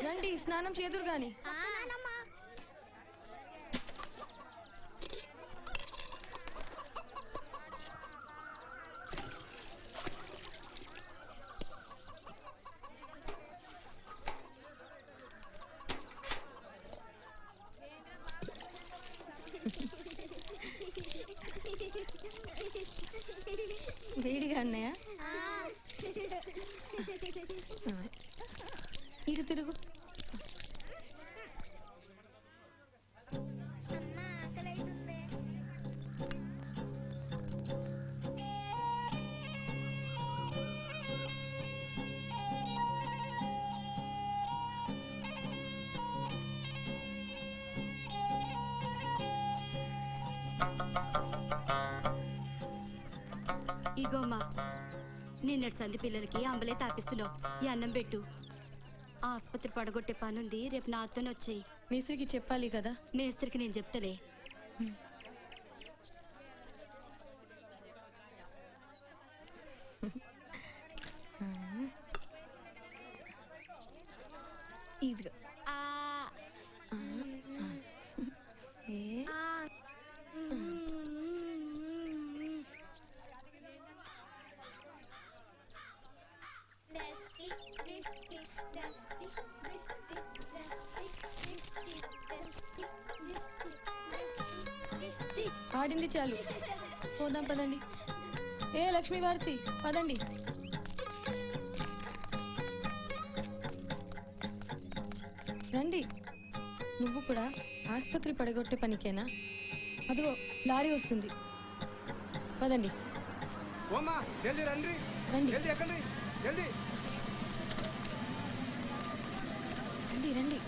రండి స్నానం చేదురు గాని. వేడిగా అన్నయ్య ఇటు తిరుగు. అమ్మా నిన్నటి సంధి పిల్లలకి అంబలే తాపిస్తున్నావు. ఈ అన్నం పెట్టు. ఆసుపత్రి పడగొట్టే పనుంది, రేపు నాతోనే వచ్చేయి. మేస్త్రికి చెప్పాలి కదా. మేస్త్రికి నేను చెప్తలే. ఇదిగో ఏ ఆడింది చాలు, పోదాం పదండి. ఏ లక్ష్మీ భారతి పదండి. రండి. నువ్వు కూడా ఆసుపత్రి పడగొట్టే పనికేనా? అదిగో లారీ వస్తుంది, పదండి. రండి. రండి రండి.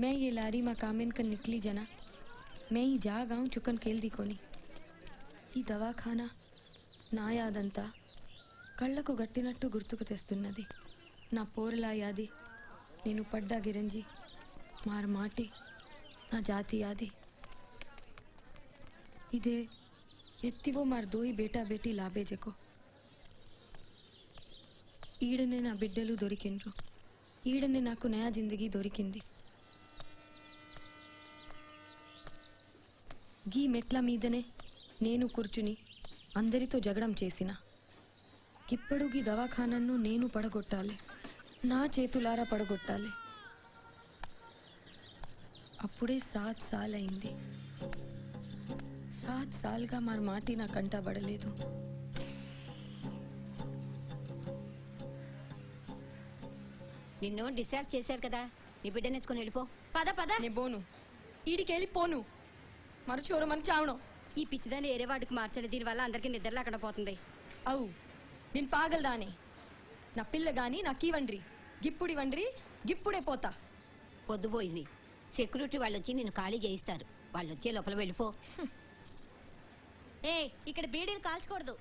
मैं ये लारी माँ कामिन कर निकली जना, मैं ही जा गाँव चुकन केल दी कोनी. ఈ దవాఖానా నా యాదంతా కళ్ళకు గట్టినట్టు గుర్తుకు తెస్తున్నది. నా పోరలా యాది, నేను పడ్డా గిరంజి మార్ మాటి, నా జాతి యాది. ఇదే ఎత్తివో మార్ దోయి బేటా బేటీ లాభేజెకో. ఈడనే నా బిడ్డలు దొరికిండ్రు, ఈడనే నాకు నయా జిందగీ దొరికింది. గీ మెట్ల మీదనే నేను కూర్చుని అందరితో జగడం చేసిన. ఇప్పుడు గీ దవాఖానను నేను పడగొట్టాలి, నా చేతులారా పడగొట్టాలి. అప్పుడే 7 సాల్ అయింది. 7 సాల్గా మరి మాటి నా కంట పడలేదు. నిన్ను డిశ్చార్జ్ చేశారు కదా, నీ బిడ్డను ఎత్తుకొని వెళ్ళిపో. పద పద. నే పోను, ఈడికి వెళ్ళిపోను. మరచోరు మన చావడం. ఈ పిచ్చిదాన్ని ఏరే వాడికి మార్చండి, దీనివల్ల అందరికీ నిద్ర లేకుండా పోతుంది. అవు నేను పాగలదానే. నా పిల్ల గాని నాకివ్వండ్రి, గిప్పుడివ్వండ్రి, గిప్పుడే పోతా. పొద్దుపోయింది, సెక్యూరిటీ వాళ్ళు వచ్చి నిన్ను ఖాళీ చేయిస్తారు. వాళ్ళు వచ్చే లోపల వెళ్ళిపో. ఏ ఇక్కడ బీడీలు కాల్చకూడదు.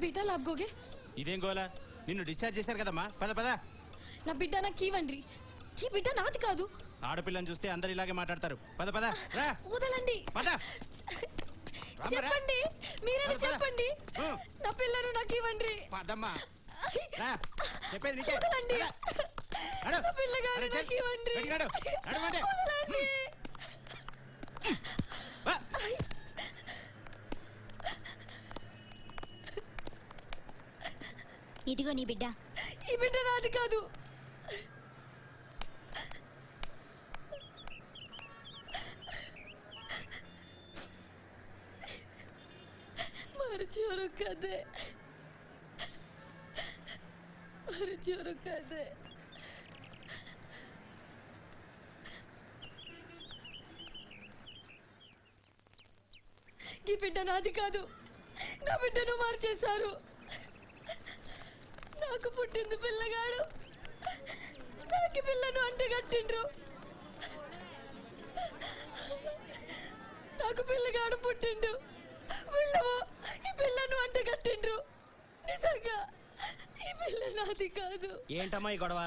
बेटा लाभगोगे ఇదేం గోలా నిన్ను డిశ్చార్జ్ చేశారు కదమ్మా పద పద నా బిడ్డ నాకు ఇవ్వండి ఈ బిడ్డ నాది కాదు ఆడపిల్లని చూస్తే అందరు ఇలాగే మాట్లాడతారు పద పద రా వదలండి పద చెప్పండి మీరే చెప్పండి నా పిల్లను నాకు ఇవ్వండి పదమ్మా రా చెప్పేది నీకే వదలండి నడు. నా పిల్లగాడు అరే, చెల్. నాకు ఇవ్వండి బయటికి నడు. నడవండి. వదలండి వా. ఇదిగో నీ బిడ్డ. ఈ బిడ్డ నాది కాదు మరచోరు కదే మరచోరు కదే ఈ బిడ్డ నాది కాదు నా బిడ్డను మార్చేశారు నాకు పుట్టింది పిల్లగాడు నాకు పిల్లను అంటగట్టిండ్రు నాకు పిల్లగాడు పుట్టిండు వీళ్ళము ఈ పిల్లను అంటగట్టిండ్రు నిజంగా ఈ పిల్ల నాది కాదు. ఏంటమ్మా ఈ గొడవ?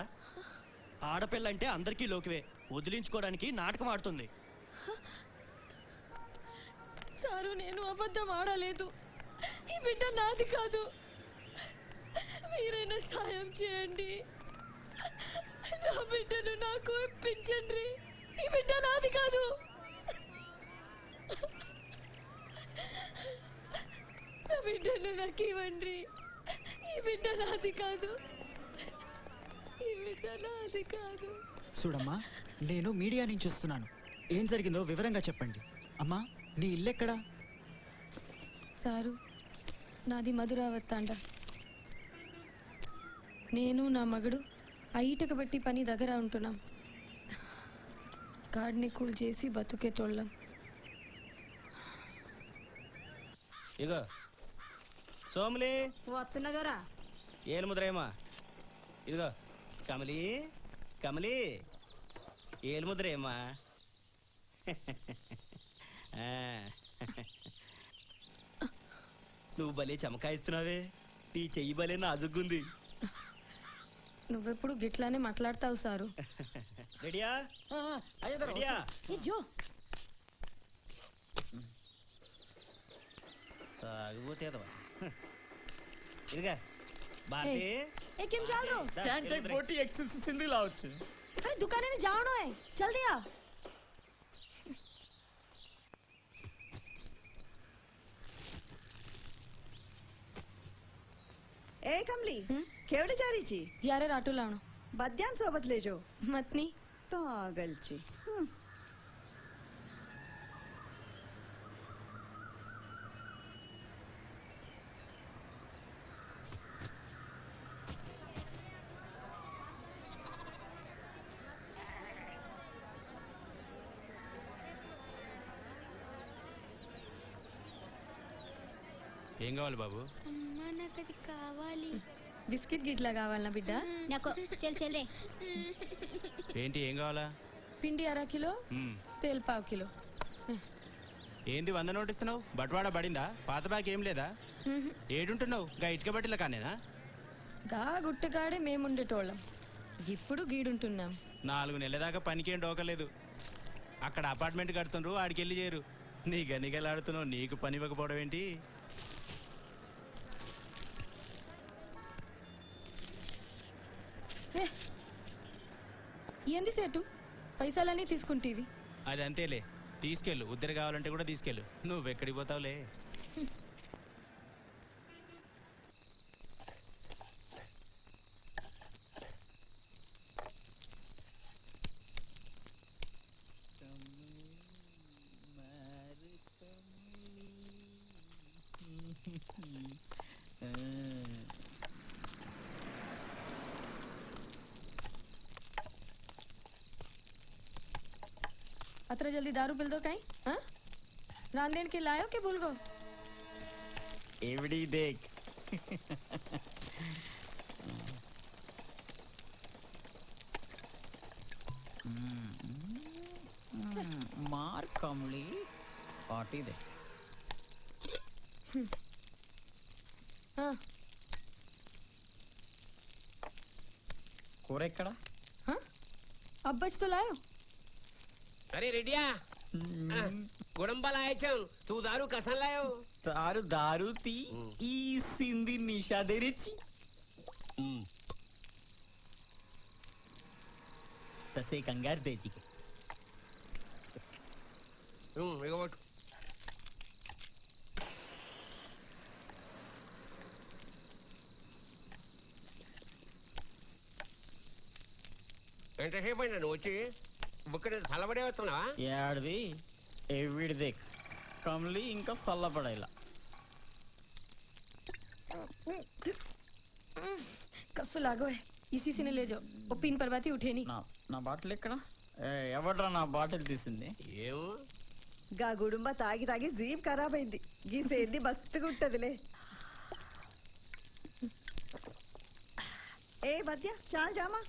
ఆడపిల్ల అంటే అందరికీ లోకివే, వదిలించుకోవడానికి నాటకం ఆడుతుంది. సారు నేను అబద్ధం ఆడలేదు ఈ బిడ్డ నాది కాదు మీరైనా సాయం చేయండి నా బిడ్డను నాకు ఇప్పించండి ఈ బిడ్డ నాది కాదు నా బిడ్డను నాకు ఇవ్వండి ఈ బిడ్డ నాది కాదు ఈ బిడ్డ నాది కాదు. చూడమ్మా, నేను మీడియా నుంచి వస్తున్నాను. ఏం జరిగిందో వివరంగా చెప్పండి. అమ్మా, నీ ఇల్లెక్కడా? సారు నాది మధురావత్తాండ. నేను నా మగడు ఐటకు పెట్టి పని దగ్గర ఉంటున్నాం. గాడిని కూల్ చేసి బతుకేటోళ్ళం. ఇగో సోములి వస్తున్నదోరా. ఏలు ముద్రేమా? ఇదిగో కమలి కమలి ఏలు ముద్రేమా? నువ్వు భలే చమకాయిస్తున్నావే, నీ చెయ్యి భలే నాజుగ్గుంది. నువ్వెప్పుడు గిట్లానే మాట్లాడతావు సారు. రెడీయా? రెడీయా? జో సాగిపోతే ఇదిగా బాతే ए किम चल रहे हो? कैंट एक बोटी एक्सेस सिंधी लाउच। अरे दुकाने में जाओ है जल्दी आ. ए कमली केवढे जारीची यारे राटू लावणं बद्यान सोबत लेजो मतनी पागलची ఏం కావాలి బాబు? అమ్మా నాకు అది కావాలి. బిస్కెట్ గిట్లా కావాలనా బిడ్డ? నాకు చెల్ చెల్ రే. ఏంటి ఏం కావాలా? పిండి 1/2 కిలో, తేల్ 1/2 కిలో. ఏంది 100 నోట్ ఇస్తున్నావు? బట్వాడా పడిందా? పాత బ్యాగ్ ఏం లేదా? ఏడుంటున్నావు? గా ఇటుక బట్టిల కానేనా? గా గుట్టగాడే మేముండేటోళ్ళం, ఇప్పుడు గీడుంటున్నాం. 4 నెలల దాకా పనికేం డోకలేదు. అక్కడ అపార్ట్మెంట్ కడుతుండ్రు, ఆడికెళ్ళి చేరు. నీ గనిగలాడుతున్నావు, నీకు పని ఇవ్వకపోవడం ఏంటి? ఏంది సేటు పైసలన్నీ తీసుకుంటేవి? అది అంతేలే, తీసుకెళ్ళు. ఉద్దరి కావాలంటే కూడా తీసుకెళ్ళు. నువ్వెక్కడికి పోతావులే. अतरा जल्दी दारू पिल दो कहीं? हाँ? रांदेन के लायो के भूल गो? एवडी देख। मार कमली पार्टी दे। ఆ, కూర ఎక్కడ? हाँ? अब बच तो लायो। अरे रेडिया गुड़म्बा लाए छम तू दारू कसन लायो दारू दारू ती ई सिंधी निशा दे रेची तसे कंगार देजी के ఇగో పట్టు. ఎంతసేపు అయినా నువ్వు వచ్చి బుక్కడ చల్లబడే వస్తున్నావా యాడిది ఎవిడి దేక్ కమ్లి ఇంకా సల్లపడేలా कस्सो लागो है इसी से ने ले जाओ वो पिन परवाती उठे नहीं। నా నా బాటిల్ ఎక్కడ? ఎవడ్రా నా బాటిల్ తీసింది? ఏమో గా గుడుంబ తాగి తాగి జీప్ ఖరాబ్ అయింది. గీసేంది మస్తుగా ఉంటదిలే. ఏ మధ్య చాలు జామా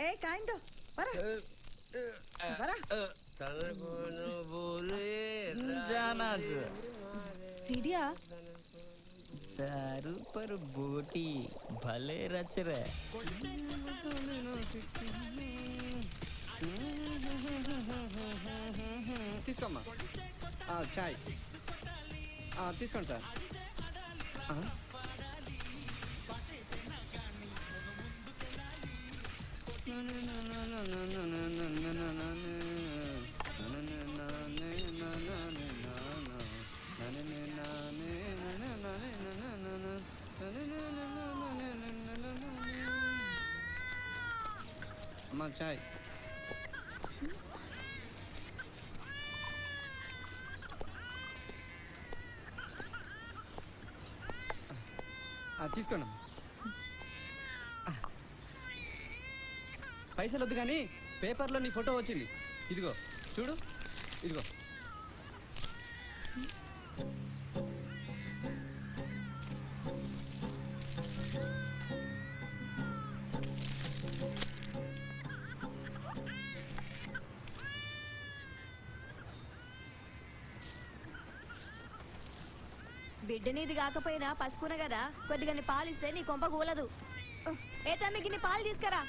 ఏ కాయిందో పరా పరా తనకు నువ్వులే जाना जो रेडिया दारू पर बोटी भले रच रहे తీసుకోమ్మా చాయ్ తీసుకోండి సార్ అమ్మా చాయ్ తీసుకోండి పైసలు వద్దు కానీ పేపర్లో నీ ఫోటో వచ్చింది ఇదిగో చూడు ఇదిగో బిడ్డ నీది కాకపోయినా పసుకున కదా కొద్దిగా పాలిస్తే నీ కొంప కూలదు. ఏ తమ్మికి నీ పాలు తీసుకురా.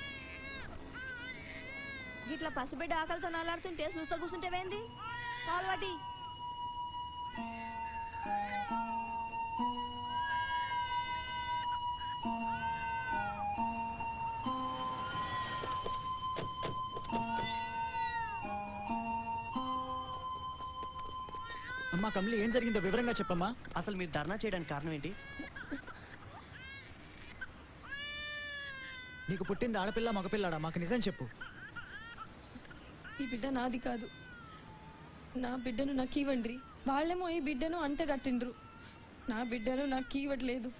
ఇట్లా పసిబిడ్డ ఆకలితో నలాడుతుంటే చూస్తా కూర్చుంటేవేంది? పాలు వాటి అమ్మా కమలి ఏం జరిగిందో వివరంగా చెప్పమ్మా. అసలు మీరు ధర్నా చేయడానికి కారణం ఏంటి? నీకు పుట్టింది ఆడపిల్ల మగపిల్లాడా? మాకు నిజం చెప్పు. ఈ బిడ్డ నాది కాదు. నా బిడ్డను నాకు ఇవ్వండి. వాళ్ళేమో ఈ బిడ్డను అంటగట్టిండ్రు. నా బిడ్డను నాకు ఇవ్వట్లేదు.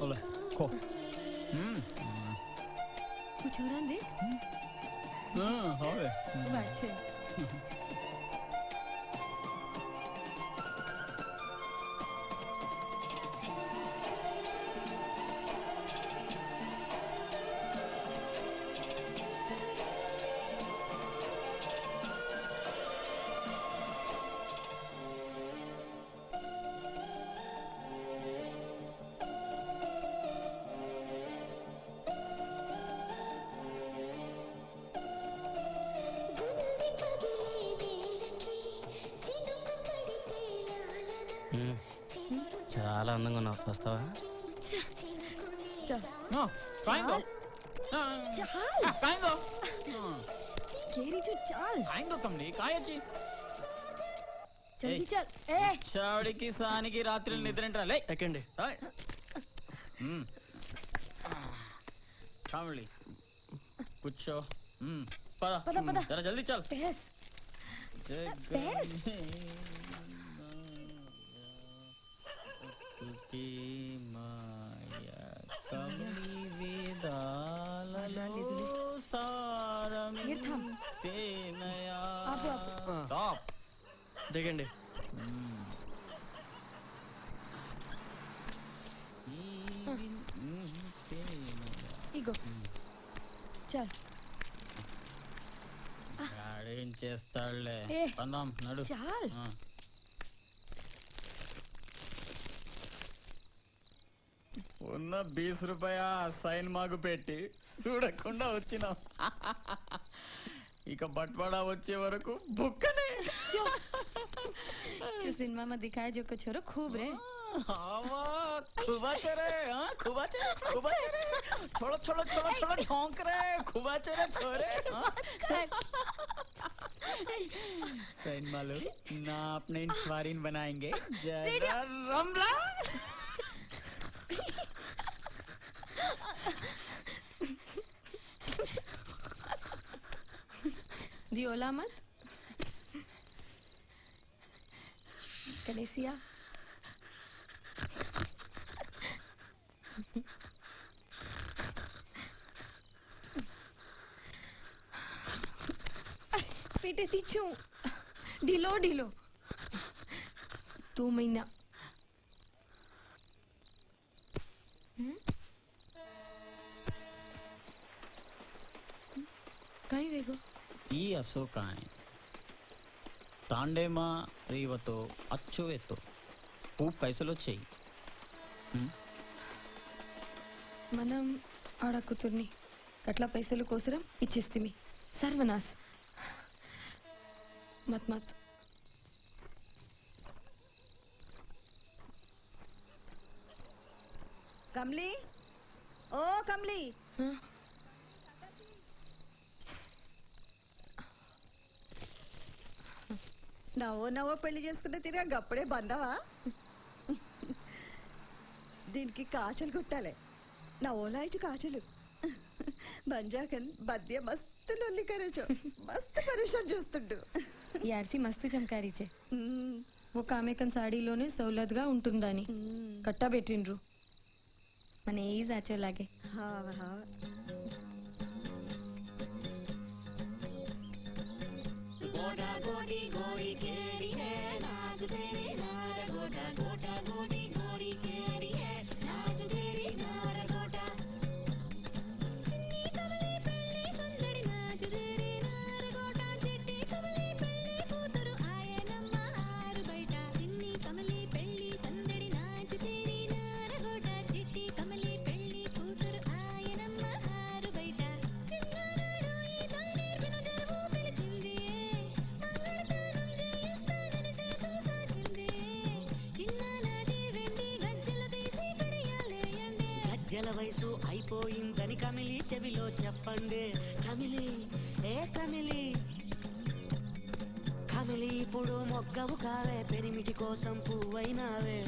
ओले को कुछ हो रहा है देख। होवे बात है। చాలా అందంగా ఉన్నావు, వస్తావా? चल नो काइंदो काइंदो केरी जो चल काइंदो कमली कायची जल्दी चल। ए చావడికి సానికి రాత్రి నిద్రంటరా లే ఎక్కండి. కమలి కూర్చో. పద పద, పద. జర జల్దీ చల్ బెస్ బెస్ Here थाम ఆపు ఆపు దిగండి. ఇగో చల్ ఏం చేస్తాడులే ఏ. పందాం నడు చాల్ ఉన్న 20 రూపాయ సైన్ మాకు పెట్టి చూడకుండా వచ్చినాం ఇక బట్వాడా వచ్చే వరకు బుక్కనే जो सिनेमा में दिखाया जो कुछ हो खूब रे खुबाचरे छोड़ो छोड़ो छोड़ो छोड़ो झोंक रहे खुबाचरे छोरे सैन मालू ना अपने इंश्वारीन बनाएंगे जरा रमला दी ओला मत कलेसिया पेटे तीचू ढीलो ढीलो 2 महीना कहीं वेगो ఈ అశోకాని తాండేమా రీవతో అచ్చువేతో खूब పైసలు వచ్చాయి మనం ఆడ కూతుర్ని కట్ల పైసలు కోసరం ఇచ్చిస్తిమి సర్వనాశ్ మత్ మత్ కమ్లీ ఓ కమ్లీ నవ్వో నవ్వో పెళ్లి చేసుకున్న తిరిగా గప్పుడే బందవా దీనికి కాచలు కుట్టాలి నా ఓలాయిటు కాచలు బంజాకన్ బద్య మస్తు లొల్లి కరచో మస్తు పరేషాన్ చేస్తుండు యార్సి మస్తు చమకారీచే ఓ కామేకన్ సాడీలోనే సౌలత్గా ఉంటుందని కట్టబెట్టిండ్రు మన ఏ జాచేలాగే गोटा गोटी गोरी केड़ी है नाच तेरी नार गोटा गोटा गोटी गोरी केड़ी है नाच तेरी नार गोटा चिन्नी कमली पेल्ली संदड़ी नाच तेरी नार गोटा चिट्टी कमली पेल्ली कूतरू आये नम्म आरू बैठा चिन्नी कमली पेल्ली संदड़ी नाच तेरी नार गोटा चिट्टी कमली पेल्ली कूतरू आये नम्म आरू बैठा चिन्ना नाडू ई दानेर बिनु जरवू पिलिचिंदी గజ్జల వయసు అయిపోయిందని కమిలి చెవిలో చెప్పండి కమిలి ఏ కమిలి కమిలి ఇప్పుడు మొగ్గవు కావే పెరిమిటి కోసం పువ్వైనావే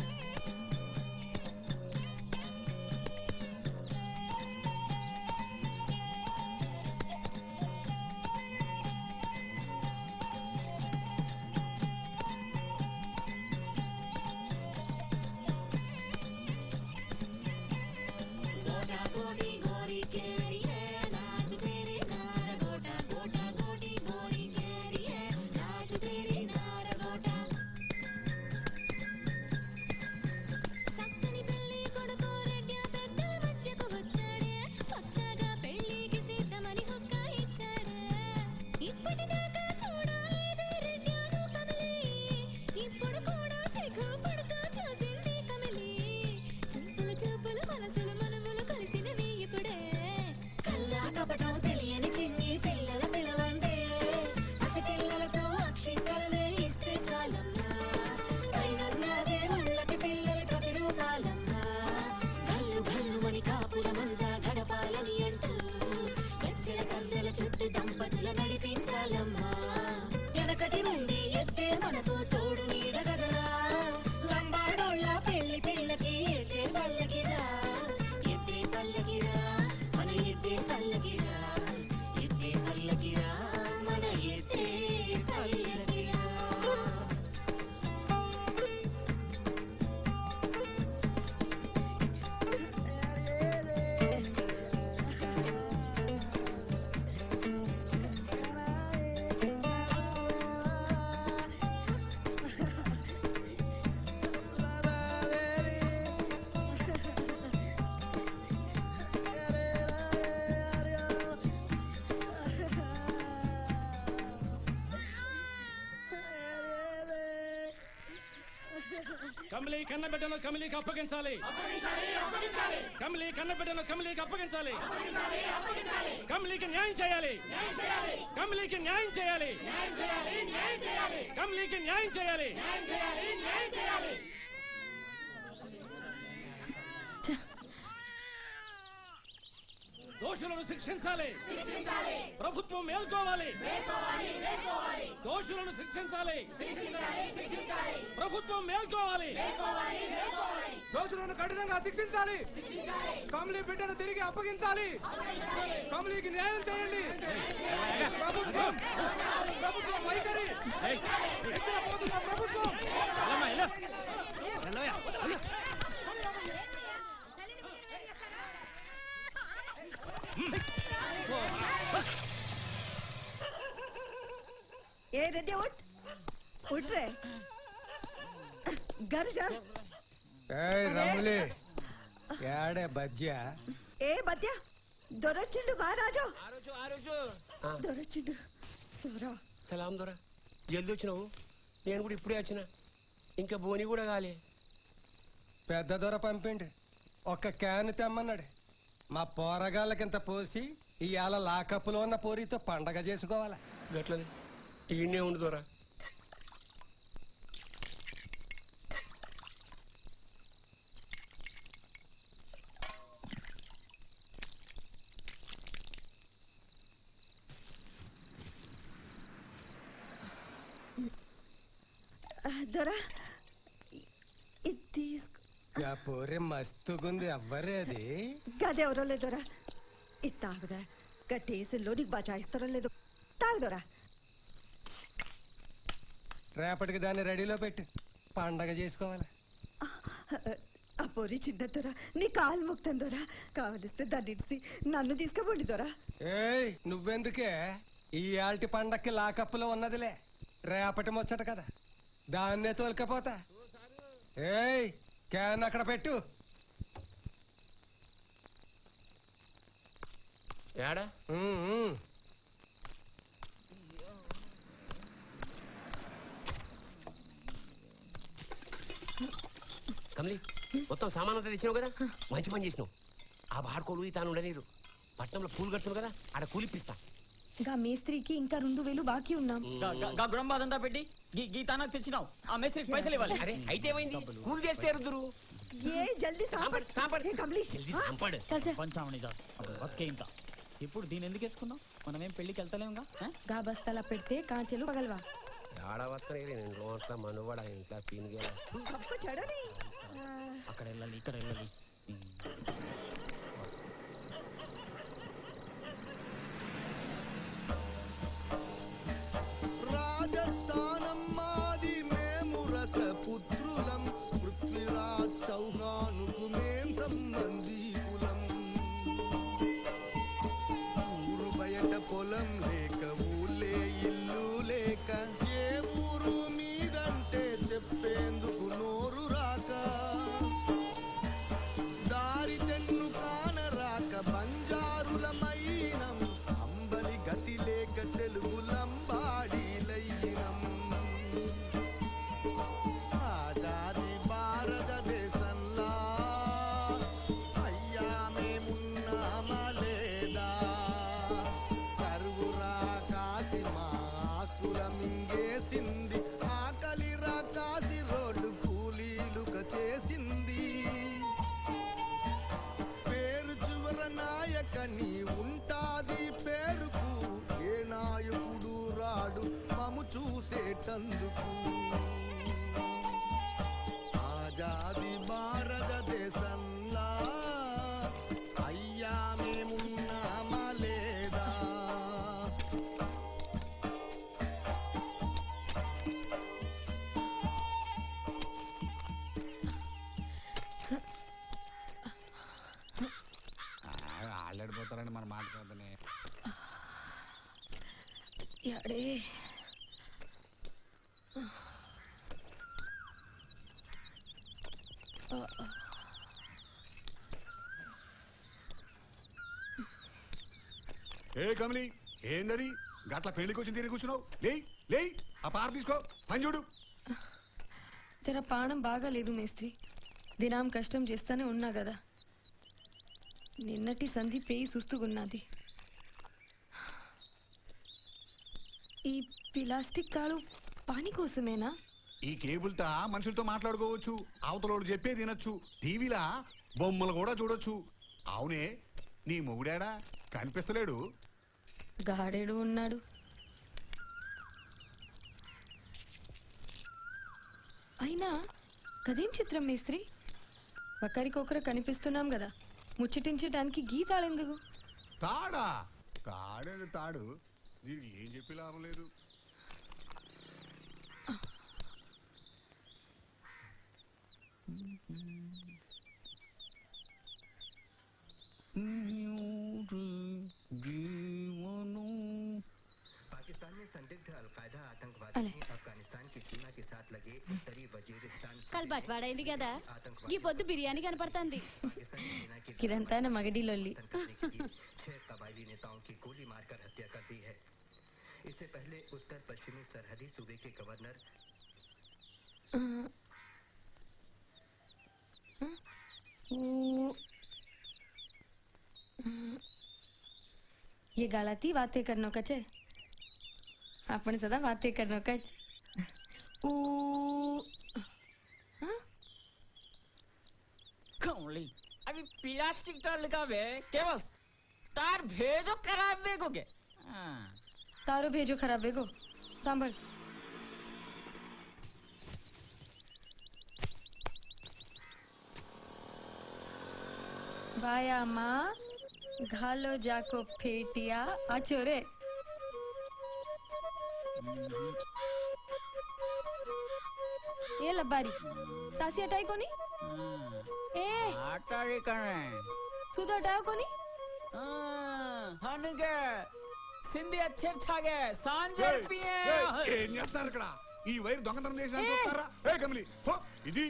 కన్నబిడ్డను కమిలీకి అప్పగించాలి. కమిలీ కన్నబిడ్డను కమిలీకి అప్పగించాలి. కమిలీకి న్యాయం చేయాలి. కమిలీకి న్యాయం చేయాలి. కమిలీకి న్యాయం చేయాలి. దోషులను శిక్షించాలి. ప్రభుత్వం మేల్కోవాలి. దోషులను శిక్షించాలి. ప్రభుత్వం మేల్కోవాలి. దోషులను కఠినంగా శిక్షించాలి. కమలీ బిడ్డను తిరిగి అప్పగించాలి. కమలీకి న్యాయం చేయండి. ప్రభుత్వం వైఖరి. ప్రభుత్వం ఏ రెడ్డి उठ रहे घर जा రములే యాడే బజ్జా ఏ బద్య దొరచిండు మహారాజు దొరచిండు దొరా సలాం దొర జల్దీ వచ్చినావు. నేను కూడా ఇప్పుడే వచ్చిన. ఇంకా బోని కూడా కాలే. పెద్ద దొర పంపిండి. ఒక క్యాన్ తెమ్మన్నాడు. మా పోరగాళ్ళకింత పోసి ఇవాళ లాకప్పులో ఉన్న పోరితో పండగ చేసుకోవాలా. గట్లని ఈయనే ఉండు దొర. దొరా పోరే మస్తుగుంది. ఎవ్వరే అది గదెవరో లేదోరా. ఇది తాగుదా గట్టేసిలో నీకు బచాయిస్తారో లేదో తాగుదోరా. రేపటికి దాన్ని రెడీలో పెట్టి పండగ చేసుకోవాలి. ఆ పొరి చిన్నదొరా నీ కాలు ముక్తందోరా. కావలిస్తే దాన్ని ఇడిసి నన్ను తీసుకుపోండి దొరా. ఏయ్ నువ్వెందుకే ఈ ఆల్టి పండక్కి లాకప్పులో ఉన్నదిలే. రేపటి ముచ్చట కదా, దాన్నే తోలుకపోతా. ఏయ్ క్యాన్ అక్కడ పెట్టు. ఏడా కమలి మొత్తం సామాన్ అంతా తెచ్చినావు కదా, మంచి పని చేసినావు. ఆ బాడుకోలు తాను ఉండనీరు. పట్టణంలో పూలు కడుతున్నావు కదా, ఆడ కూలిపిస్తా. గా మేస్త్రికి ఇంకా 2000 బాకీ ఉన్నాం. గుడంబాదంతా పెట్టి గీతా నాకు తెచ్చినావు. ఆ మేస్త్రికి పైసలు ఇవ్వాలి. అరే అయితే ఏమైంది, కూలి చేస్తే ఎరుదురు. ఏ జల్దీ సాంపడ్ సాంపడ్ కమలి జల్దీ సాంపడ్. పంచామణి జాస్ బతికే ఇంకా. ఇప్పుడు దీని ఎందుకు వేసుకున్నావు? మనమేం పెళ్లికి వెళ్తలేముగా. గా బస్తాల పెడితే కాంచెలు పగలవా. ఆడవస్తాయి ఇంట్లో అట్లా మనువాడ ఇంట్లో పీనుగా అక్కడ వెళ్ళాలి ఇక్కడ వెళ్ళాలి. రాజస్థానం మాది మేము రసపుత్రులం. పృథ్వీరాజ్ చౌహానుకు మేం సంబంధీకులం. ఊరు బయట పొలం లేక ఊళ్ళే ఇల్లు లేక ఏ ఊరు మీదంటే చెప్పేందుకు నోరు రాక దారి తెన్ను కానరాక బంజారులమైనం. అంబలి గతి లేక తెలుగులంబాడీలయ్యినం. ఆజాది భారతదేశంలా అయ్యా మేమున్నామా లేదా? కరువురా కాసి మా ఆస్తుల మింగేసింది. ఆకలిరా కాసి రోడ్డు కూలీలుక చేసింది. పేరు చివర నాయకని ఉంటాది పేరుకు. ఏ నాయకుడు రాడు మము చూసేటందుకు. ఆజాది భారతదేశంలా అయ్యా మేమున్నామా లేదా? ఆల్రెడీ మనం మాట్లాడుతానే యాడే ఏ కమలి ఏందది గట్ల పెళ్లికి వచ్చి తిరిగి కూర్చున్నావు? లే లే ఆ పార తీసుకో పని చూడు. తెర పానం బాగాలేదు మేస్త్రి. దినాం కష్టం చేస్తానే ఉన్నా కదా. నిన్నటి సంధి పేయి సుస్తుగున్నది. ఈ ప్లాస్టిక్ తాళు పాని కోసమేనా? ఈ కేబుల్తో మనుషులతో మాట్లాడుకోవచ్చు, అవతలోడు చెప్పేది వినొచ్చు, టీవీలా బొమ్మలు కూడా చూడొచ్చు. అవునే, నీ మొగుడాడా కనిపిస్తలేడు? గాడేడు ఉన్నాడు. అయినా కదేం చిత్రం మేస్త్రి, ఒకరికొకరు కనిపిస్తున్నాం కదా, ముచ్చటించడానికి గీతాళెందుకు? తాడా? తాడేది తాడు, నీకు ఏం చెప్పి లాభం లేదు. पाकिस्तान में संदिग्ध अलकायदा आतंकवादी अफगानिस्तान की सीमा के साथ लगे उत्तरी वजीरिस्तान కల్ బట్వాడైంది కదా, ఈ పొద్దు బిర్యానీ కనపడుతుంది. ఇదంతా నా మగడి లొల్లి. 6 कबायली नेताओं की गोली मारकर हत्या कर दी है. इससे पहले उत्तर पश्चिमी सरहदी सूबे के गवर्नर ये गलती बातें करनो कचे, आपण सदा बातें करनो कच. कमली अभी प्लास्टिक टाल लगावे के बस तार भेजो खराब बेगोगे. तारो भेजो खराब बेगो. सांभळ बाया माँ घालो जाको फेटिया आचोरे. ये लबारी सासी हटाई कोनी? ए आटारी करने सूद हटाओ कोनी? हनगे సింధి అచ్చర్ ఛాగే సాంజర్ పియే. ఏం చేస్తున్నారు ఇక్కడ? ఈ వైర్ దొంగతనం చేసినా చూస్తారా? ఏ కమలి హో ఇది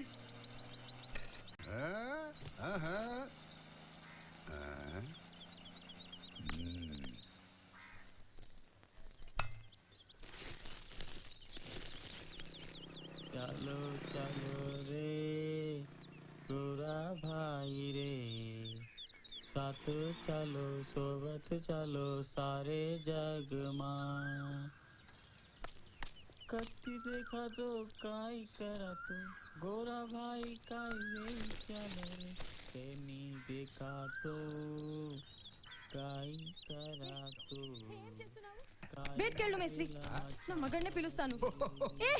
ఆహా. चलो चलो रे पूरा भाई रे, साथ चलो सोबत चलो सारे जग मां. कत्ती देखा तो काई करा तू गोरा भाई काई वे चलो रे, तेनी देखा तो काई करा तू. బయటకెళ్ళు మేస్త్రి, నా మగడ్నే పిలుస్తాను. ఏ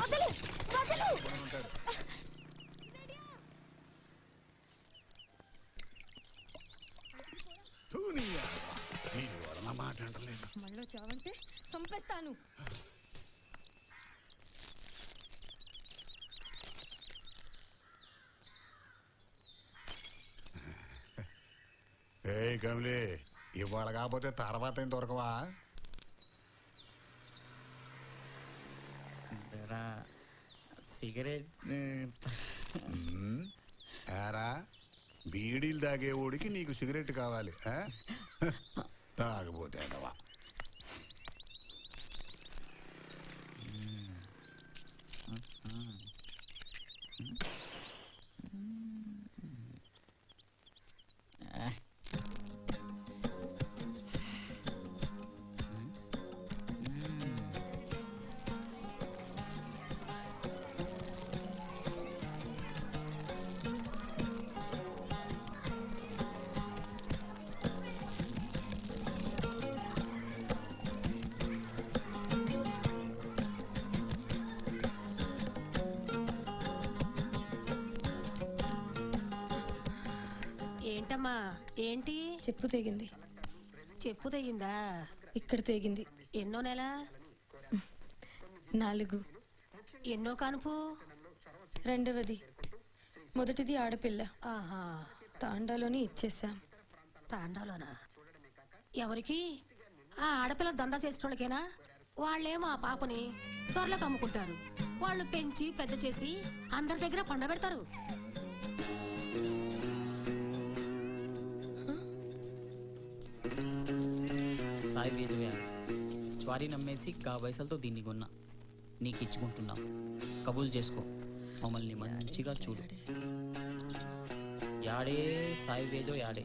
వదలు వదలు. మాట అంటలేదు. మళ్ళీ చావంటే సంపేస్తాను. ఏ కమలి, ఇవాళ కాకపోతే తర్వాత ఏం దొరకవా? సిగరెట్ ఏరా, బీడీలు తాగేవాడికి నీకు సిగరెట్ కావాలి, తాగపోతే అదవా. ఏంటమ్మా ఏంటి? చెప్పు తెగింది. చెప్పు తెగిందా? ఇక్కడ తెగింది. ఎన్నో నెల? 4. ఎన్నో కానుపు? 2వది. మొదటిది ఆడపిల్ల. ఆహా, తాండాలోనే ఇచ్చేసాం. తాండాలోనా? ఎవరికి? ఆ ఆడపిల్ల దందా చేసేటోళ్ళకేనా? వాళ్ళేమో ఆ పాపని త్వరలోకి అమ్ముకుంటారు. వాళ్ళు పెంచి పెద్ద చేసి అందరి దగ్గర పండబెడతారు. సాయి వీరయ్య జ్వారీ నమ్మేసి గా పైసలతో దీన్ని కొన్నా. నీకు ఇచ్చుకుంటున్నాం. కబూల్ చేసుకో, మమ్మల్ని మంచిగా చూడు. యాడే సాయివేదో యాడే,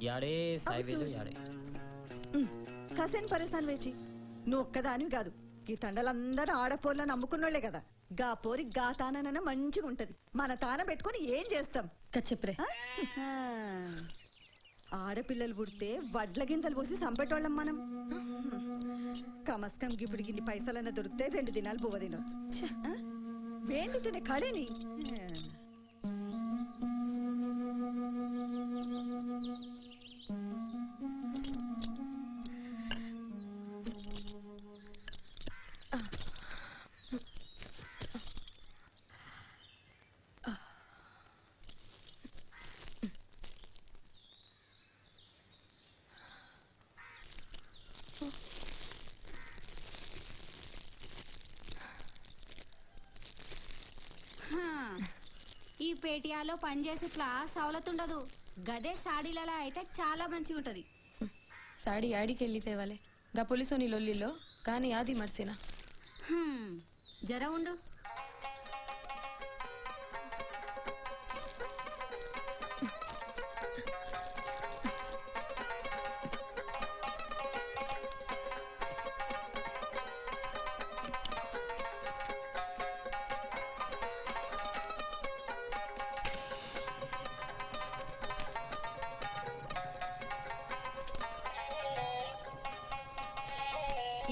యాడే సాయివేదో యాడే. కాసేన్ పరేసాన్ వేచి నువ్వు ఒక్కదానివి కాదు, ఈ తండలందరూ ఆడపోర్లను నమ్ముకున్నోళ్లే కదా. గా పోరి గా తానన మంచిగా ఉంటది. మన తాన పెట్టుకొని ఏం చేస్తాం? కచ్చెప్రే ఆడపిల్లలు పుడితే వడ్ల గింజలు పోసి సంపెట్టోళ్ళం మనం. కమస్కం గిప్పుడు గిన్ని పైసలన్న దొరికితే 2 దినాలు బువ్వ తినొచ్చు. వేండి తినే కళని. ఈ పేటియాలో పనిచేసి క్లాస్ సవలతుండదు. గదే సాడీలలో అయితే చాలా మంచిగా ఉంటది. సాడీ యాడికి వెళ్ళి తేవాలే గా పోలీసోని లొల్లిలో కానీ యాది మర్సినా. జర ఉండు.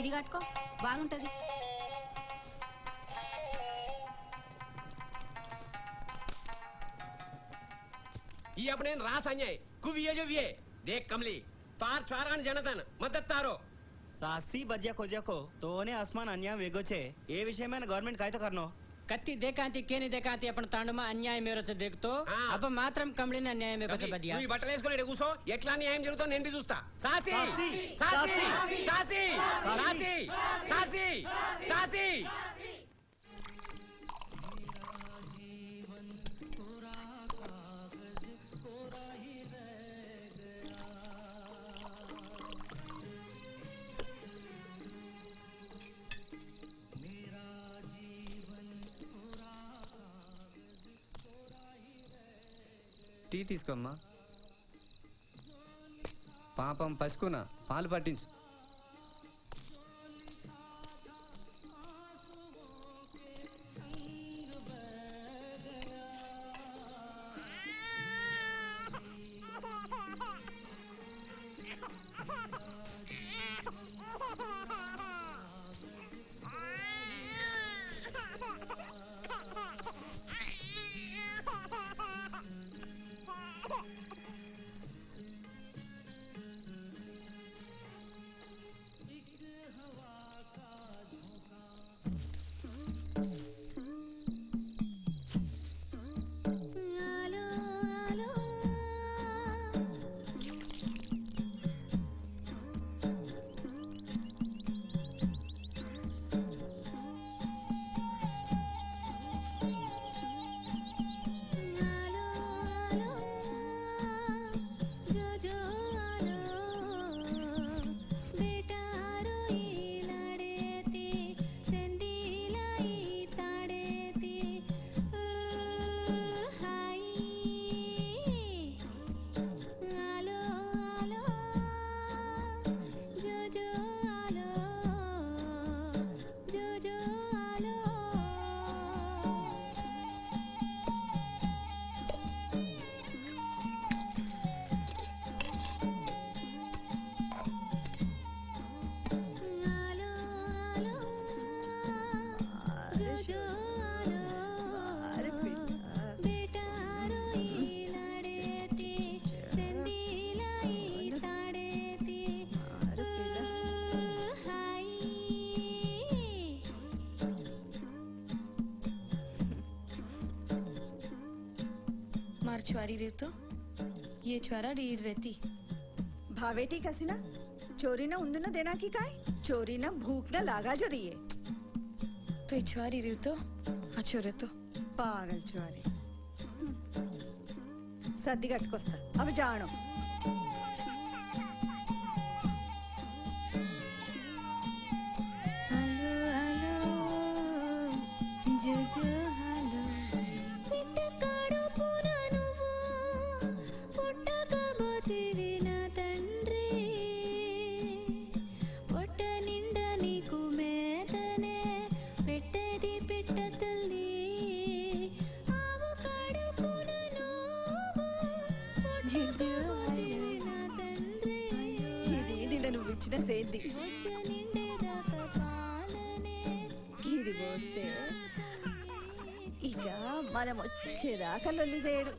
ఇది కట్టుకో, బాగుంటది. ये अपने रास अन्याय कुविये जो विये देख कमली तार चारान जनतन मदद तारो सासी बज्या खोज्या को तोने आसमान अन्याय वेगो छे ए विषय में गवर्नमेंट काय तो करनो कत्ती देखांती केनी देखांती अपन तांडमा अन्याय मेरो च देखतो अब मात्रम कमलिन अन्याय मेरो च बदिया నువ్వు బట్టలు వేసుకొని కూసో ఎట్లా న్యాయం జరుగుతుందో నేను చూస్తా saucy saucy saucy saucy saucy saucy tea తీసుకోమ్మా. పాపం పసుకున పాలు పట్టించు. छुआरी रे तो ये छुआरा रीड रहती भावेटी कसिना चोरी ना उंदना देना की काय चोरी ना भूख ना लागा जो रही है तो ये छुआरी रे तो अच्छो रे तो पागल छुआरी सद्दी कटकोस्ता अब जानो हेलो हेलो ఇది నిన్న నువ్వు ఇచ్చిన సేంది. ఇది పోస్తే ఇక మనం వచ్చేదాకా లొల్లి చేయడు.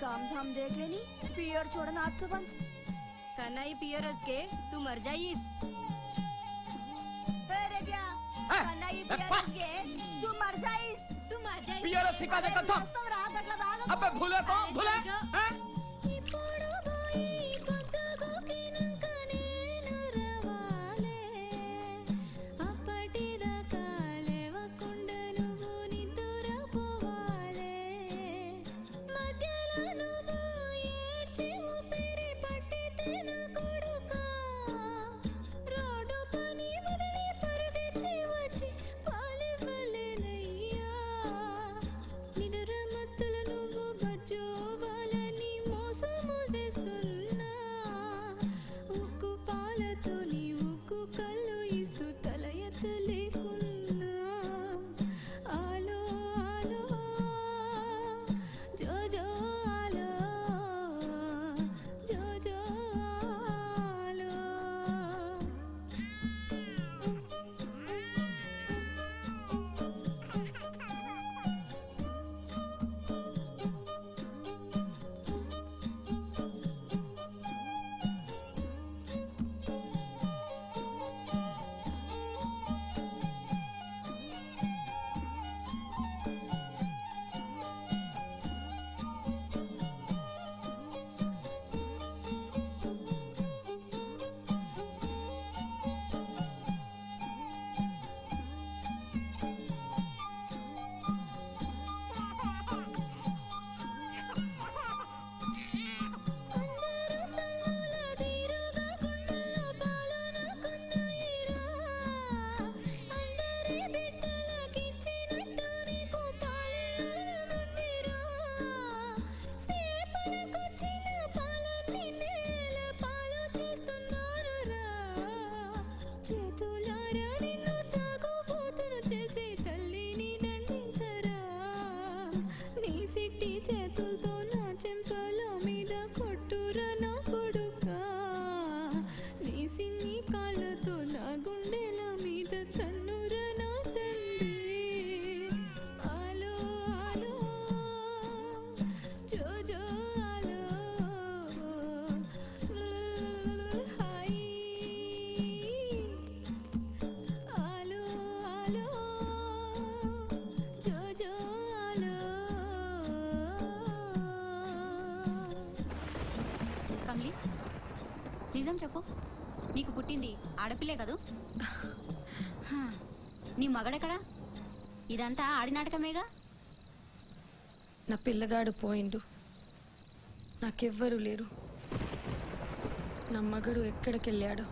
काम धाम देख लेनी पियर छोड़ना आज तो बंस करना ही पियर के तू मर जाइस अरे क्या करना ही पियर के तू मर जाइस पियर सिखा दे कथो अबे भूले कौन भूले हैं నిజం చెప్పు నీకు పుట్టింది ఆడపిల్లే కదూ నీ మగడెక్కడా ఇదంతా ఆడి నాటకమేగా నా పిల్లగాడు పోయిండు నాకెవ్వరూ లేరు నా మగడు ఎక్కడికెళ్ళాడు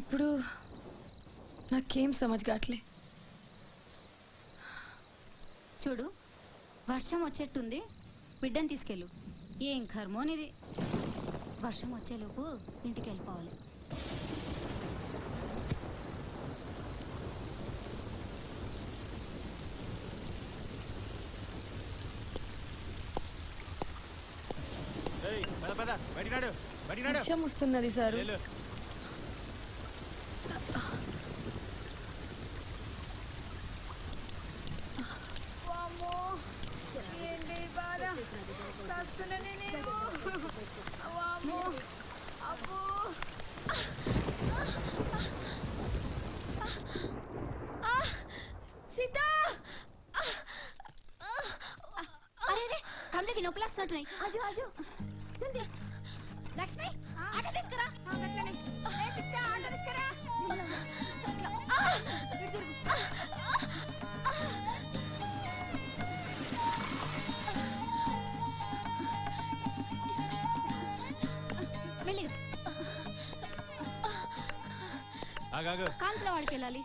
ఇప్పుడు నాకేం సమజ్గాట్లే చూడు వర్షం వచ్చేట్టుంది బిడ్డను తీసుకెళ్ళు ఏం కర్మోనిది వర్షం వచ్చేలోపు ఇంటికి వెళ్ళిపోవాలి వర్షం వస్తున్నది సారు सीता अरे कमले की नोपला स्टार्ट नहीं आजो आजो जल्दी लक्ष्मी आटा తీసుకురా లక్ష్మి ఏ పిచ్చ ఆటో తీసుకురా వెళ్ళి ఆగాగు. కాన్పుల వాడికి వెళ్ళాలి.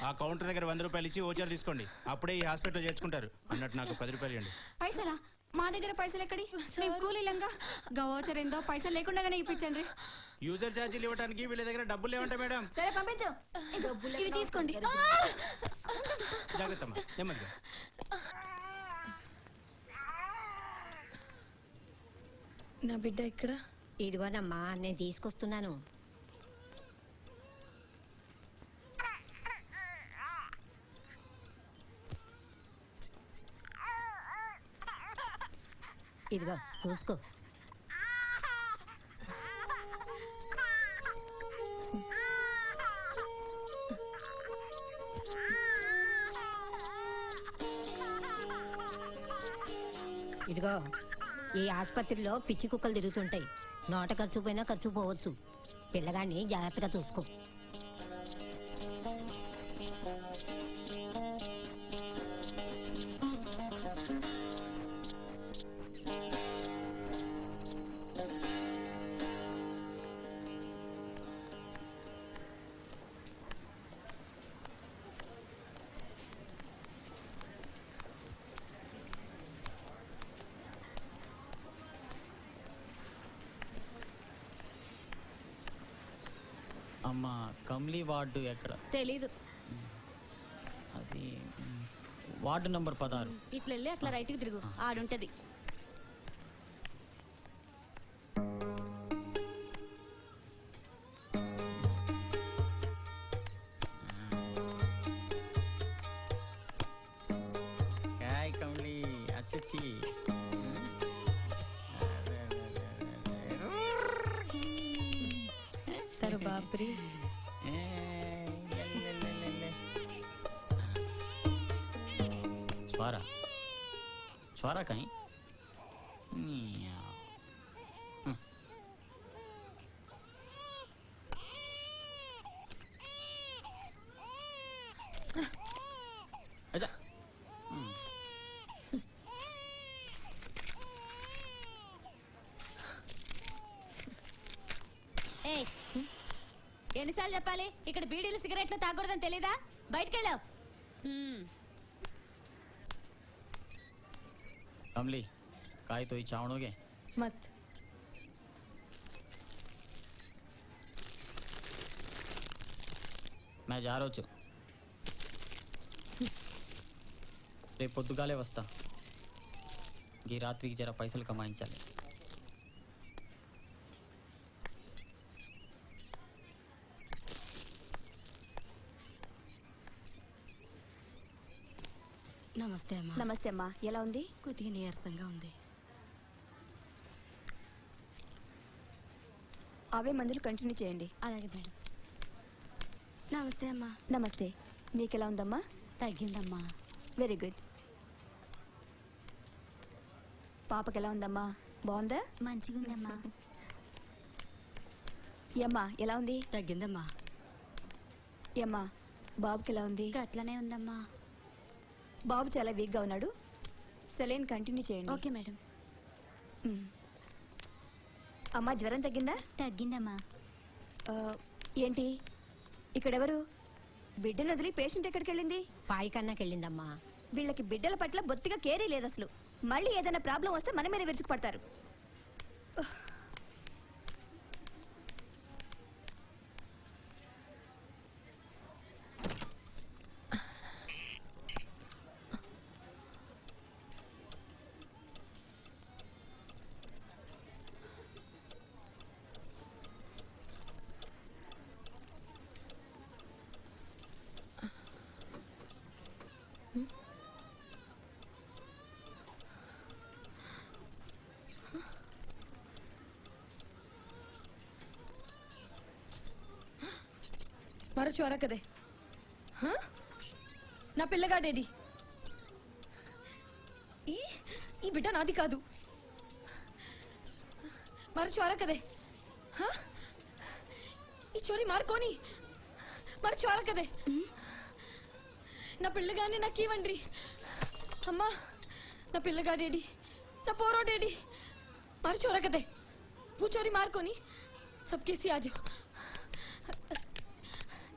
ఆ కౌంటర్ దగ్గర 100 రూపాయలు ఇచ్చి ఓచర్ తీసుకోండి. అప్పుడే ఈ హాస్పిటల్ చేర్చుకుంటారు. అన్నట్టు నాకు 10 రూపాయలు ఇవ్వండి. పైసలా? మా దగ్గర పైసలు ఎక్కడి? మేము కూలీలంగా గవోచర్ ఏందో పైసలు లేకుండానే ఇప్పించండి. యూజర్ ఛార్జీలు ఇవ్వడానికి వీళ్ళ దగ్గర డబ్బులు లేవంట మేడం. సరే పంపించు. ఇవి తీసుకోండి. జాగ్రత్తమ్మా, నెమ్మదిగా. నా బిడ్డ ఇక్కడ. ఇదిగోనమ్మా నేను తీసుకొస్తున్నాను. ఇదిగో చూసుకో. ఇదిగో ఈ ఆసుపత్రిలో పిచ్చి కుక్కలు తిరుగుతుంటాయి. నోట ఖర్చు పోయినా ఖర్చు పోవచ్చు. పిల్లగాన్ని జాగ్రత్తగా చూసుకో. అమ్మ కమ్లీ వార్డు ఎక్కడ? తెలీదు. అది వార్డు నంబర్ 16. ఇట్లా వెళ్ళి అట్లా రైట్కి తిరుగు, ఆడుంటది. काय कमली अच्छी तारो बाप रे. स्वारा स्वारा कहीं अच्छा ఎన్నిసార్లు చెప్పాలి ఇక్కడ బీడీలు సిగరెట్లు తాగకూడదని తెలీదా? బయటకెళ్ళావు. कमली काय तो ही चावणोगे मत. मैं जा रहा हूँ. రేపు పొద్దుగాలే వస్తా. ఈ రాత్రికి జర పైసలు కమాయించాలి. నమస్తే అమ్మా. నమస్తే అమ్మా, ఎలా ఉంది? కొద్దిగా నీరసంగా ఉంది. అవే మందులు కంటిన్యూ చేయండి. అలాగే మేడం. నమస్తే అమ్మా. నమస్తే. నీకెలా ఉందమ్మా? తగ్గిందమ్మా. Very good. పాపకి ఎలా ఉందమ్మా? బాగుందా? మంచిగా ఉందమ్మా. ఏమ్మా ఎలా ఉంది? తగ్గిందమ్మా. ఏమ్మా బాబుకి ఎలా ఉంది? అట్లనే ఉందమ్మా. బాబు చాలా వీక్గా ఉన్నాడు. సెలైన్ కంటిన్యూ చేయండి. Okay madam. అమ్మా జ్వరం తగ్గిందా? తగ్గిందమ్మా. ఏంటి ఇక్కడెవరు? బిడ్డను వదిలి పేషెంట్ ఎక్కడికి వెళ్ళింది? పాయికన్నాకి వెళ్ళిందమ్మా. వీళ్ళకి బిడ్డల పట్ల బొత్తిగా కేరీ లేదు అసలు. మళ్ళీ ఏదైనా ప్రాబ్లం వస్తే మన మీద విరుచుకు పడతారు. మరో చోర కదే. నా పిల్లగాడేడి? ఈ బిడ్డ నాది కాదు. మరో చోర కదే. ఈ చోరీ మార్కోని మరో చోర కదే. నా పిల్లగాన్ని నాకు ఇవ్వండి. అమ్మా నా పిల్లగాడేడి? నా పోరోడేడి? మరో చోర కదే. वो चोरी मार को नहीं सबके सी आ जाओ.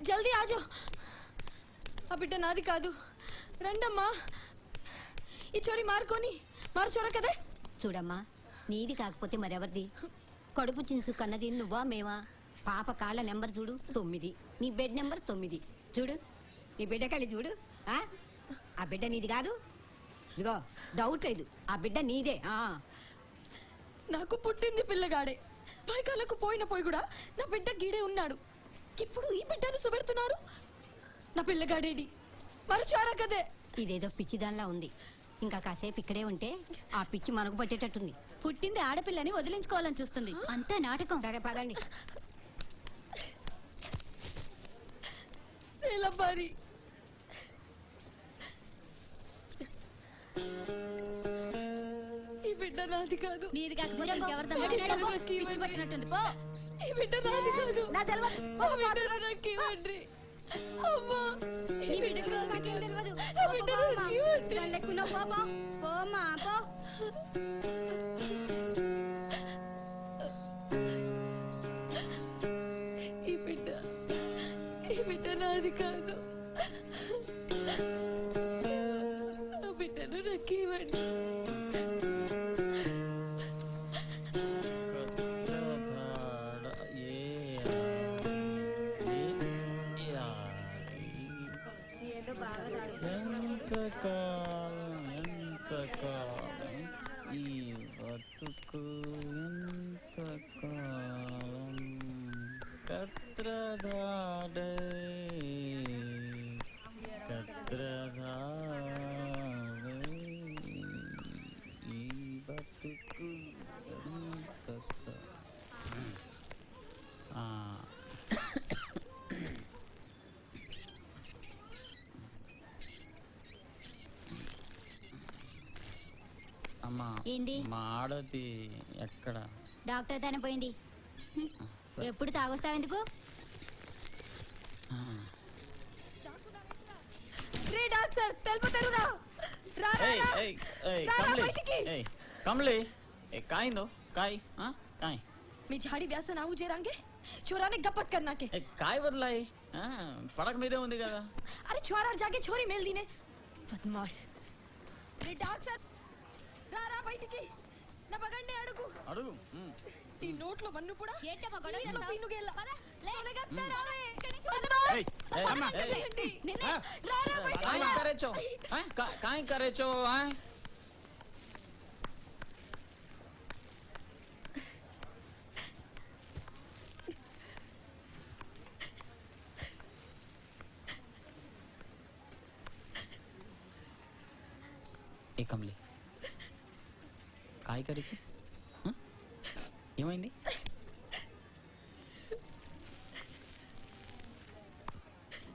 జల్దీ ఆజో. ఆ బిడ్డ నాది కాదు, రండమ్మా. ఈ చోరీ మారుకొని చోర కదే. చూడమ్మా, నీది కాకపోతే మరెవరిది? కడుపు చించు కన్నది నువ్వా మేమా? పాప కాళ్ళ నెంబర్ చూడు 9, నీ బెడ్ నెంబర్ 9. చూడు నీ బిడ్డ కళ్ళి చూడు. ఆ బిడ్డ నీది కాదు. ఇదిగో డౌట్ లేదు, ఆ బిడ్డ నీదే. నాకు పుట్టింది పిల్లగాడే, పైకాలకు పోయి కూడా నా బిడ్డ గీడే ఉన్నాడు. ఇప్పుడు ఈ బిడ్డను సుబెడుతున్నారు. నా పిల్లగాడేడి మరచారా కదే. ఇదేదో పిచ్చిదానిలా ఉంది. ఇంకా కాసేపు ఇక్కడే ఉంటే ఆ పిచ్చి మనకు పట్టేటట్టుంది. పుట్టింది ఆడపిల్లని వదిలించుకోవాలని చూస్తుంది. అంతా నాటకం. సరే పదండి. సేలబారి ఈ బిడ్డ నాది కాదు. నీది కాకపోతే ఇంకెవరిదో మాట్లాడకు. పిచ్చి పట్టినట్టుంది. పో. ఈ బిడ్డ నాది కాదు. నా తెలవదు. ఆ బిడ్డను నాకు ఇవ్వండి. అమ్మా, నీ బిడ్డ గురించి మాకేం తెలియదు. నా బిడ్డను నాకు ఇవ్వండి. లెక్కున్నావు పాపా. పోమ్మా పో. ఈ బిడ్డ నాది కాదు. ఆ బిడ్డను నాకు ఇవ్వండి. ఎంతకాలం ఈ బతుకు, ఎంతకాలం కత్రదాడే ఈ బతుకు అమ్మా, ఏంది? మా ఆడది ఎక్కడ? డాక్టర్ తన పోయింది. ఎప్పుడు తాగొస్తావెందుకు? రే డాక్టర్ తెలుపుతారు రా. రా రా రా. బయటికి. कमली काय दो काय काय मी झाड़ी व्यास नाऊ जेरांगे चोराने गपत करना के काय बदलाई पड़क मीदे ఉంది కదా. अरे छोरा जाके छोरी मेल दीने बदमाश. रे డాక్టర్ రా రా బయటికి. నా బగండి అడుగు అడుగు. ఈ నోట్లో మన్ను కూడా ఏంటమ్మా గొడవ నీట్లో చేస్తావ్? పిన్నుగెల్ల లేగత్తా రావే. ఏయ్ అమ్మ నిన్నే రా రా బయటికి. काय करे छो काय करे छो ఏ కమలి काय करे ఏమైంది?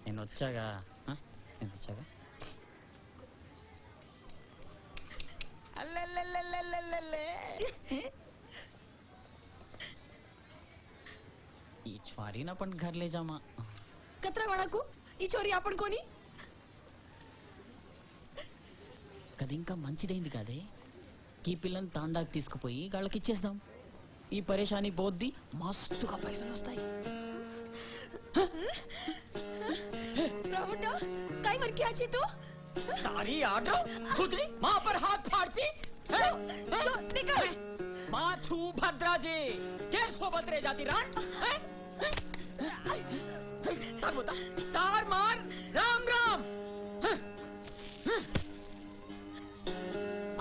నేను వచ్చాగా ఈ చ్వారీని आपण घर ले जामा. कतरा वाणाकू ఈ చోరీ आपण कोणी కది ఇంకా మంచిదైంది కాదే. ఈ పిల్లని తాండాకి తీసుకుపోయి వాళ్ళకి ఇచ్చేద్దాం. ఈ పరేషాని పోద్ది, మస్తుగా పైసలు వస్తాయి. रावटा काय वर कियाची तू तारी आडो खुदरी मां पर हाथ फाड़ची निकल मां छू भद्राजी केर सोबत रे जाती रान तार बोता तार मार राम राम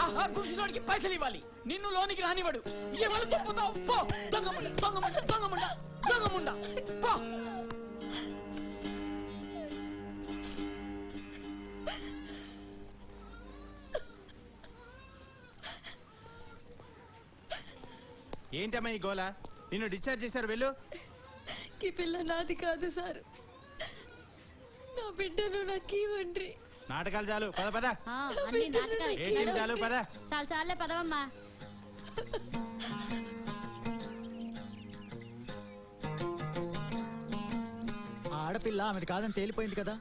ఆహా గుర్షిలోడికి పైసలు ఇవ్వాలి. నిన్ను లోనికి రానివాడు. ఎవరు తప్పుతావు పో. దొంగముండ దొంగముండ దొంగముండ దొంగముండ పో. ఏంటమ్మా ఈ గోల? నిన్ను డిశ్చార్జ్ చేశారు, వెళ్ళు. ఈ పిల్ల నాది కాదు సార్. నా బిడ్డను నాకు ఇవ్వండి. నాటకాలు చాలు, పద పద. అన్ని నాటకాలు ఏంటి చాలు, పద. చాలు చాలే పదవమ్మా. ఆడపిల్ల ఆమెది కాదని తేలిపోయింది కదా,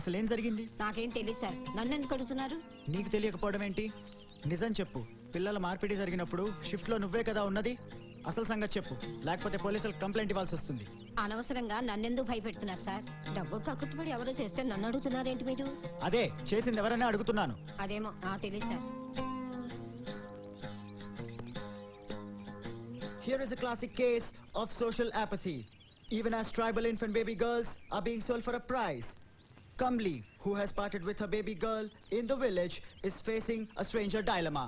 అసలేం జరిగింది? నాకేం తెలియదు సార్. నన్ను ఎందుకు అడుగుతున్నారు? నీకు తెలియకపోవడం ఏంటి? నిజం చెప్పు. పిల్లల మార్పిడి జరిగినప్పుడు షిఫ్ట్ లో నువ్వే కదా ఉన్నది. అసలు సంగతి చెప్పు, లేకపోతే పోలీసులకు కంప్లైంట్ ఇవ్వాల్సి వస్తుంది. అనవసరంగా నన్నెందుకు భయపెడుతున్నారు సార్? డబ్బు కక్కుతుపడి ఎవరో చేస్తే నన్ను అడుగుతున్నారేంటి మీరు? అదే చేసింది ఎవరైనా అడుగుతున్నాను. అదేమో తెలియదు sir. Here is a classic case of social apathy. Even as tribal infant baby girls are being sold for a price. Kamli, who has parted with her baby girl in the village, is facing a stranger dilemma.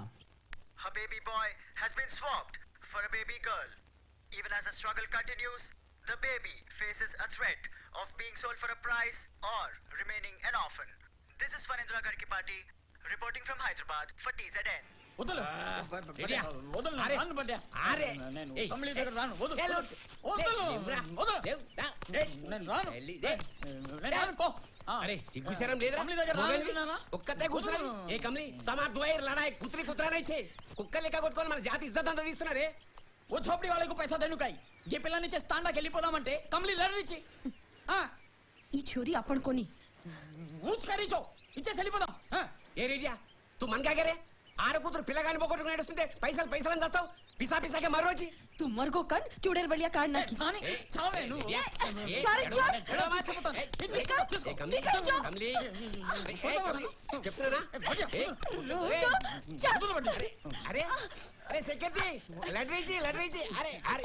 Her baby boy has been swapped for a baby girl. Even as the struggle continues, the baby faces a threat of being sold for a price or remaining an orphan. This is Fanindra Garkipati reporting from Hyderabad for TZN. వదలు రెడీయా? వదలు అరే, రాను బడ్డా అరే. నేను ఏయ్, కమలి దగ్గర రాను వదలు ఏ, వదలు వదలు నేను రాను నేను రాను పో అరే సిగ్గుశరం లేదురా? కమలి దగ్గర నువ్వేంది? రాను ఒక్కతే కూర్చున్నా ఏ కమలి తమార్ దువైర్ లడాయి కుత్రి కుత్రానై చే కుక్క లెక్క కొట్టుకొని మన జాతి ఇజ్జత్ అంతా తీస్తున్నారే. ఓ చోపడి వాళ్ళకు పైసా దెనుకాయి ఏ పిల్లని చేసి తాండాకి వెళ్ళిపోదామంటే కమలి లెటర్ ఇచ్చి ఈ చోరీ అప్పటి కొని ఊచుకరీచో ఇచ్చేసి వెళ్ళిపోదాం. ఏ రెడియా తు మన్ కాగరే ఆడ కూతురు పిల్లగాని పోగొట్టుకుని నడుస్తుంటే పైసలు పైసలని చేస్తావు పిసా పిసాకే మరోచి तू मर को कर चुड़ैल बलिया काटना की సాని చావే నువ్వు చాలు చాలు ఎలా మాట్లాడుతావు నికల్ जाओ కమలి చెప్తున్నా అరే అరే సెక్రటరీ లెటర్ ఇచ్చి అరే అరే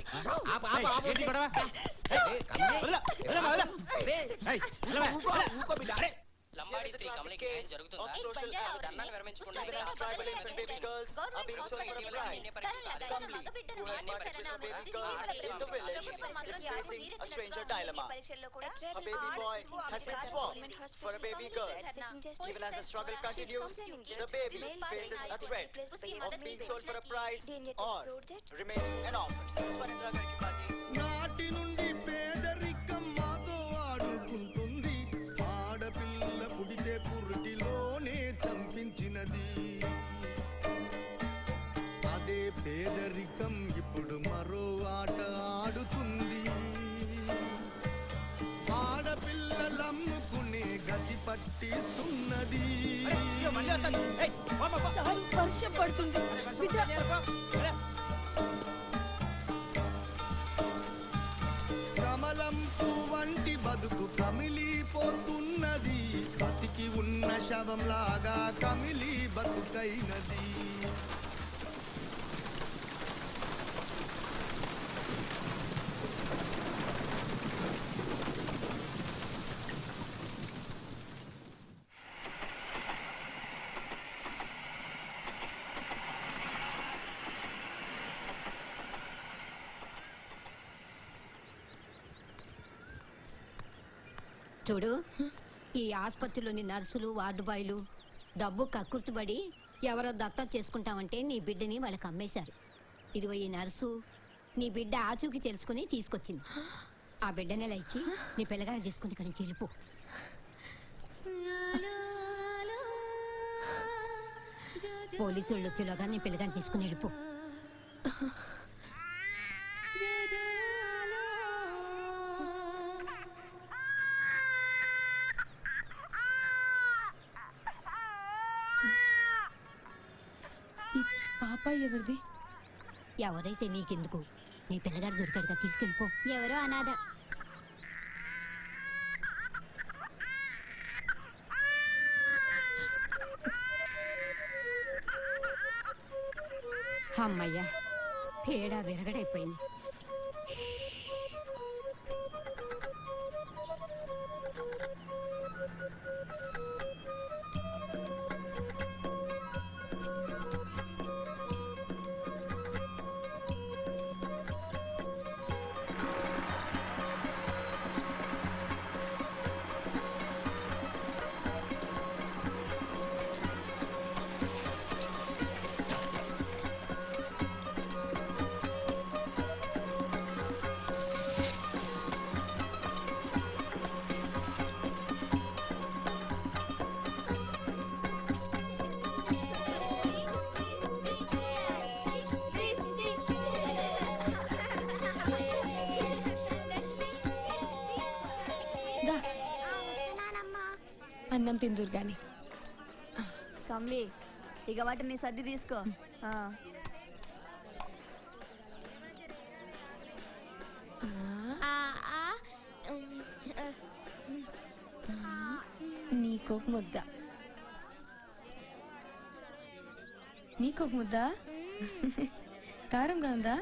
ఆపు ఆపు ఆపు ఏంటి గొడవ ఊకో బిడ్డ అరే లంబాడి స్త్రీ కమలికి న్యాయం జరుగుతుందా? ధర్నాలు విరమించకుండా పరీక్షల్లో కూడా baby boy has been swapped for a baby girl. Even as the struggle continues, the baby faces a threat of being sold for a price or remaining an orphan. This one Indira Garkipati. నాటి నుండి పేదరికం మాతో ఆడుకుంటుంది ఆడపిల్ల పుడితే పురిటిలోనే చంపించినది అదే పేదరికం ఇప్పుడు మరో ఆట ఆడుతుంది ఆడపిల్లలమ్ముకునే గతి పట్టిస్తున్నది వర్షం పడుతుంది కమలం వంటి బతుకు కమిలిపోతున్నది బతికి ఉన్న శవంలాగా కమిలి బతుకైనది చూడు ఈ ఆసుపత్రిలోని నర్సులు వార్డు బాయ్లు డబ్బు కక్కుర్తిపడి ఎవరో దత్తా చేసుకుంటామంటే నీ బిడ్డని వాళ్ళకి అమ్మేశారు. ఇదిగో ఈ నర్సు నీ బిడ్డ ఆచూకి తెలుసుకుని తీసుకొచ్చింది. ఆ బిడ్డనే ఇచ్చి నీ పిల్లగాని తీసుకుని ఇక్కడి నుంచి వెళ్ళిపో. పోలీసు వాళ్ళు వచ్చేలోగా నీ పిల్లగాని తీసుకుని వెళ్ళిపో. పాప ఎవరిది? ఎవరైతే నీకెందుకు, నీ పిల్లగాడు దొరికాడుగా తీసుకెళ్ళిపో. ఎవరో అనాథ. అమ్మయ్యా పేడ విరగడైపోయింది. అన్నం తిందురు గాని. కమ్లీ ఇక వాటిని సర్ది తీసుకో. నీకొక ముద్ద నీకొక ముద్ద కారంగా ఉందా